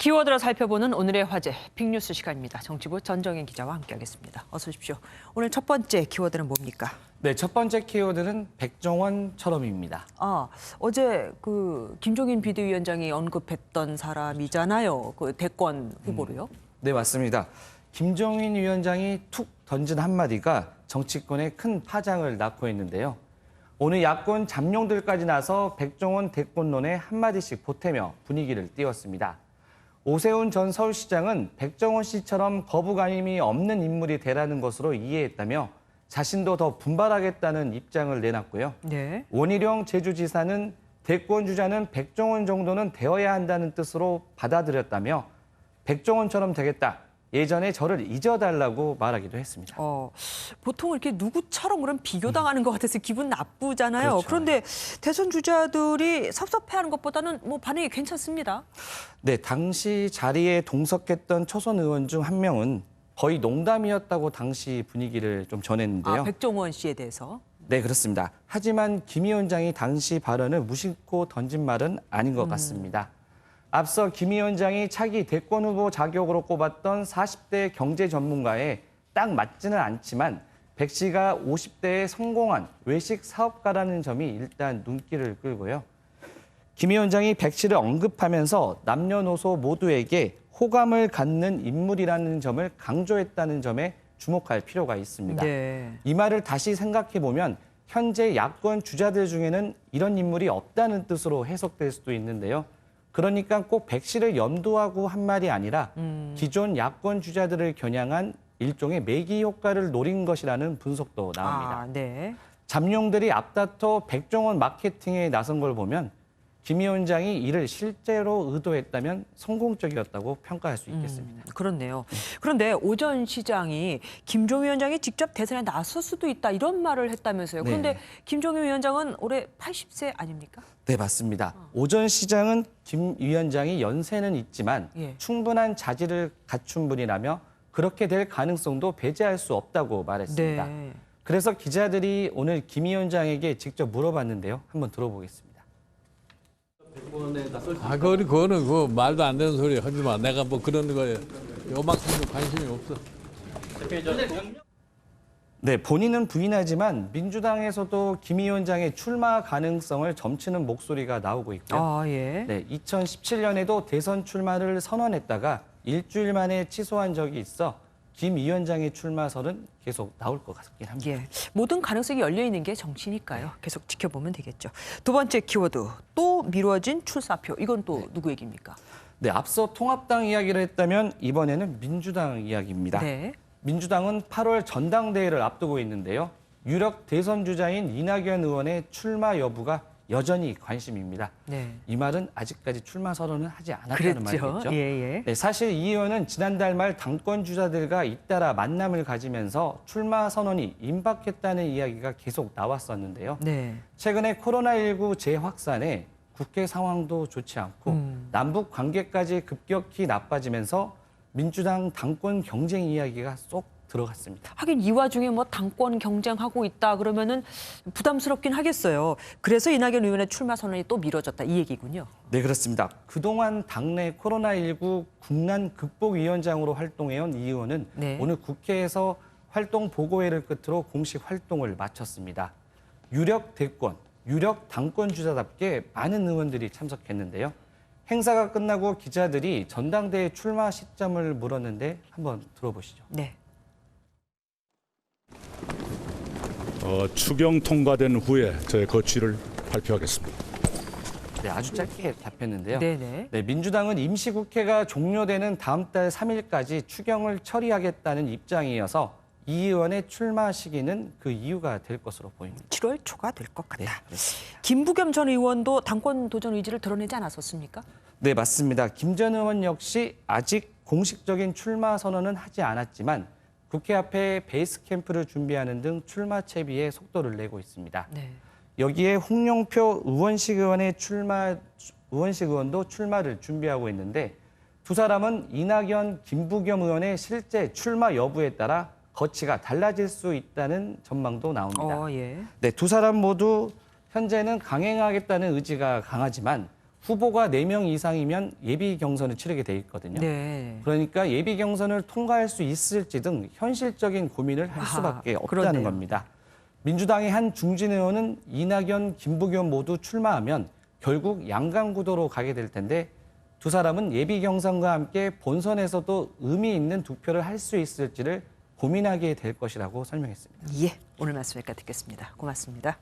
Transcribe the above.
키워드를 살펴보는 오늘의 화제, 빅뉴스 시간입니다. 정치부 전정현 기자와 함께하겠습니다. 어서 오십시오. 오늘 첫 번째 키워드는 뭡니까? 네, 첫 번째 키워드는 백종원처럼입니다. 어제 김종인 비대위원장이 언급했던 사람이잖아요. 그 대권 후보로요. 네, 맞습니다. 김종인 위원장이 툭 던진 한마디가 정치권에 큰 파장을 낳고 있는데요. 오늘 야권 잠룡들까지 나서 백종원 대권론에 한마디씩 보태며 분위기를 띄웠습니다. 오세훈 전 서울시장은 백종원 씨처럼 거부감이 없는 인물이 되라는 것으로 이해했다며 자신도 더 분발하겠다는 입장을 내놨고요. 네. 원희룡 제주지사는 대권 주자는 백종원 정도는 되어야 한다는 뜻으로 받아들였다며 백종원처럼 되겠다. 예전에 저를 잊어달라고 말하기도 했습니다. 보통 이렇게 누구처럼 그런 비교당하는 것 같아서 기분 나쁘잖아요. 그렇죠. 그런데 대선 주자들이 섭섭해하는 것보다는 반응이 괜찮습니다. 네, 당시 자리에 동석했던 초선 의원 중 한 명은 거의 농담이었다고 당시 분위기를 좀 전했는데요. 백종원 씨에 대해서. 네, 그렇습니다. 하지만 김 위원장이 당시 발언을 무심코 던진 말은 아닌 것 같습니다. 앞서 김 위원장이 차기 대권 후보 자격으로 꼽았던 40대 경제 전문가에 딱 맞지는 않지만 백 씨가 50대에 성공한 외식 사업가라는 점이 일단 눈길을 끌고요. 김 위원장이 백 씨를 언급하면서 남녀노소 모두에게 호감을 갖는 인물이라는 점을 강조했다는 점에 주목할 필요가 있습니다. 네. 이 말을 다시 생각해 보면 현재 야권 주자들 중에는 이런 인물이 없다는 뜻으로 해석될 수도 있는데요. 그러니까 꼭 백 씨를 염두하고 한 말이 아니라 기존 야권 주자들을 겨냥한 일종의 매기 효과를 노린 것이라는 분석도 나옵니다. 네. 잠룡들이 앞다퉈 백종원 마케팅에 나선 걸 보면 김 위원장이 이를 실제로 의도했다면 성공적이었다고 평가할 수 있겠습니다. 그렇네요. 그런데 오 전 시장이 김종인 위원장이 직접 대선에 나설 수도 있다 이런 말을 했다면서요. 그런데 네. 김종인 위원장은 올해 80세 아닙니까? 네, 맞습니다. 오 전 시장은 김 위원장이 연세는 있지만 충분한 자질을 갖춘 분이라며 그렇게 될 가능성도 배제할 수 없다고 말했습니다. 네. 그래서 기자들이 오늘 김 위원장에게 직접 물어봤는데요. 한번 들어보겠습니다. 그거는 말도 안 되는 소리 하지 마. 내가 뭐 그런 거에 요만큼도 관심이 없어. 네, 본인은 부인하지만 민주당에서도 김 위원장의 출마 가능성을 점치는 목소리가 나오고 있고요. 예. 네, 2017년에도 대선 출마를 선언했다가 일주일 만에 취소한 적이 있어 김 위원장의 출마설은 계속 나올 것 같긴 합니다. 예. 모든 가능성이 열려 있는 게 정치니까요. 계속 지켜보면 되겠죠. 두 번째 키워드, 또 미뤄진 출사표. 이건 또 누구 얘기입니까? 네, 앞서 통합당 이야기를 했다면 이번에는 민주당 이야기입니다. 네. 민주당은 8월 전당대회를 앞두고 있는데요. 유력 대선 주자인 이낙연 의원의 출마 여부가 여전히 관심입니다. 네. 이 말은 아직까지 출마 선언을 하지 않았다는 말이겠죠. 예. 네, 사실 이 의원은 지난달 말 당권 주자들과 잇따라 만남을 가지면서 출마 선언이 임박했다는 이야기가 계속 나왔었는데요. 네. 최근에 코로나19 재확산에 국회 상황도 좋지 않고 남북 관계까지 급격히 나빠지면서 민주당 당권 경쟁 이야기가 쏙 들어갔습니다. 하긴 이 와중에 당권 경쟁하고 있다 그러면은 부담스럽긴 하겠어요. 그래서 이낙연 의원의 출마 선언이 또 미뤄졌다 이 얘기군요. 네, 그렇습니다. 그동안 당내 코로나19 국난 극복위원장으로 활동해온 이 의원은 오늘 국회에서 활동 보고회를 끝으로 공식 활동을 마쳤습니다. 유력 대권, 유력 당권 주자답게 많은 의원들이 참석했는데요. 행사가 끝나고 기자들이 전당대회 출마 시점을 물었는데 한번 들어보시죠. 네. 추경 통과된 후에 저의 거취를 발표하겠습니다. 네, 아주 짧게 답했는데요. 네네. 네, 민주당은 임시국회가 종료되는 다음 달 3일까지 추경을 처리하겠다는 입장이어서 이 의원의 출마 시기는 그 이유가 될 것으로 보입니다. 7월 초가 될 것 같다. 네, 그렇습니다. 김부겸 전 의원도 당권 도전 의지를 드러내지 않았었습니까? 네, 맞습니다. 김 전 의원 역시 아직 공식적인 출마 선언은 하지 않았지만 국회 앞에 베이스 캠프를 준비하는 등 출마 채비에 속도를 내고 있습니다. 네. 여기에 홍영표 의원식 의원도 출마를 준비하고 있는데 두 사람은 이낙연, 김부겸 의원의 실제 출마 여부에 따라 거치가 달라질 수 있다는 전망도 나옵니다. 예. 네, 두 사람 모두 현재는 강행하겠다는 의지가 강하지만 후보가 4명 이상이면 예비 경선을 치르게 돼 있거든요. 네. 그러니까 예비 경선을 통과할 수 있을지 등 현실적인 고민을 할 수밖에 없다는 그렇네요. 겁니다. 민주당의 한 중진 의원은 이낙연, 김부겸 모두 출마하면 결국 양강구도로 가게 될 텐데 두 사람은 예비 경선과 함께 본선에서도 의미 있는 득표를 할 수 있을지를 고민하게 될 것이라고 설명했습니다. 예, 오늘 말씀 여기까지 듣겠습니다. 고맙습니다.